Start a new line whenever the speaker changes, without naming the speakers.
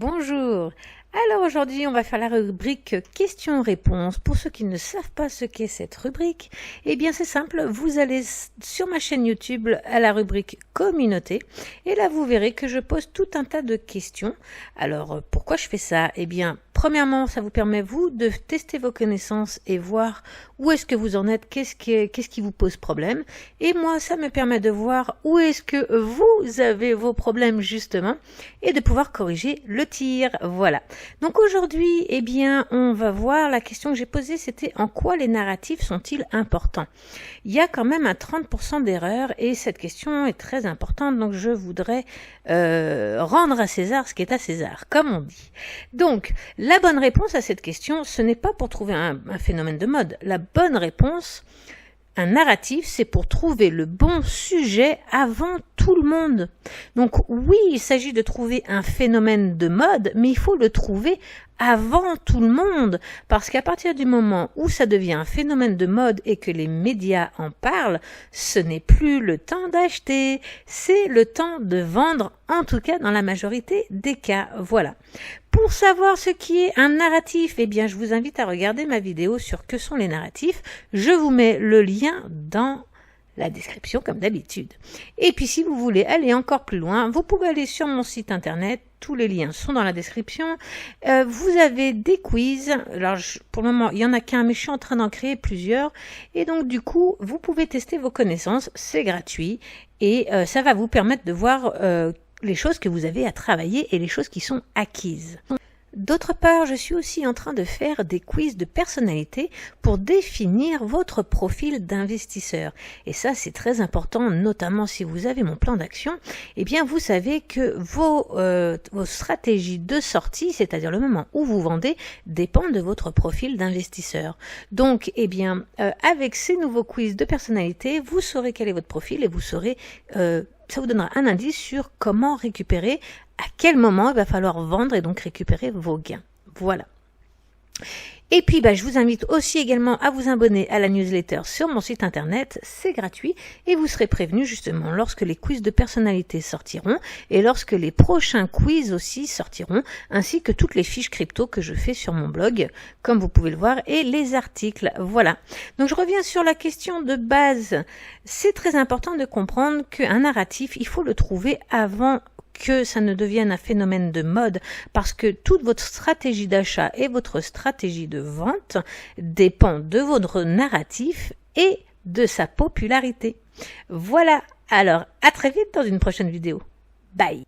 Bonjour. Alors aujourd'hui, on va faire la rubrique questions-réponses. Pour ceux qui ne savent pas ce qu'est cette rubrique, eh bien c'est simple, vous allez sur ma chaîne YouTube à la rubrique communauté et là vous verrez que je pose tout un tas de questions. Alors pourquoi je fais ça? Eh bien premièrement, ça vous permet vous de tester vos connaissances et voir où est-ce que vous en êtes, qu'est-ce qui vous pose problème. Et moi, ça me permet de voir où est-ce que vous avez vos problèmes justement et de pouvoir corriger le tir. Voilà. Donc aujourd'hui, eh bien, on va voir la question que j'ai posée, c'était en quoi les narratifs sont-ils importants? Il y a quand même un 30% d'erreurs et cette question est très importante, donc je voudrais rendre à César ce qui est à César, comme on dit. Donc, la bonne réponse à cette question, ce n'est pas pour trouver un phénomène de mode. La bonne réponse, un narratif, c'est pour trouver le bon sujet avant tout le monde. Donc oui, il s'agit de trouver un phénomène de mode, mais il faut le trouver avant tout le monde, parce qu'à partir du moment où ça devient un phénomène de mode et que les médias en parlent, ce n'est plus le temps d'acheter, c'est le temps de vendre, en tout cas dans la majorité des cas. Voilà. Pour savoir ce qui est un narratif, eh bien je vous invite à regarder ma vidéo sur que sont les narratifs. Je vous mets le lien dans la description comme d'habitude. Et puis si vous voulez aller encore plus loin, vous pouvez aller sur mon site internet, tous les liens sont dans la description. Vous avez des quiz, alors pour le moment il n'y en a qu'un mais je suis en train d'en créer plusieurs et donc du coup vous pouvez tester vos connaissances, c'est gratuit et ça va vous permettre de voir les choses que vous avez à travailler et les choses qui sont acquises. D'autre part, je suis aussi en train de faire des quiz de personnalité pour définir votre profil d'investisseur. Et ça, c'est très important, notamment si vous avez mon plan d'action. Eh bien, vous savez que vos stratégies de sortie, c'est-à-dire le moment où vous vendez, dépendent de votre profil d'investisseur. Donc, eh bien, avec ces nouveaux quiz de personnalité, vous saurez quel est votre profil et vous saurez... ça vous donnera un indice sur comment récupérer, à quel moment il va falloir vendre et donc récupérer vos gains. Voilà. Et puis, je vous invite aussi également à vous abonner à la newsletter sur mon site internet, c'est gratuit et vous serez prévenu justement lorsque les quiz de personnalité sortiront et lorsque les prochains quiz aussi sortiront, ainsi que toutes les fiches crypto que je fais sur mon blog, comme vous pouvez le voir, et les articles. Voilà. Donc, je reviens sur la question de base. C'est très important de comprendre qu'un narratif, il faut le trouver avant que ça ne devienne un phénomène de mode, parce que toute votre stratégie d'achat et votre stratégie de vente dépend de votre narratif et de sa popularité. Voilà, alors à très vite dans une prochaine vidéo. Bye!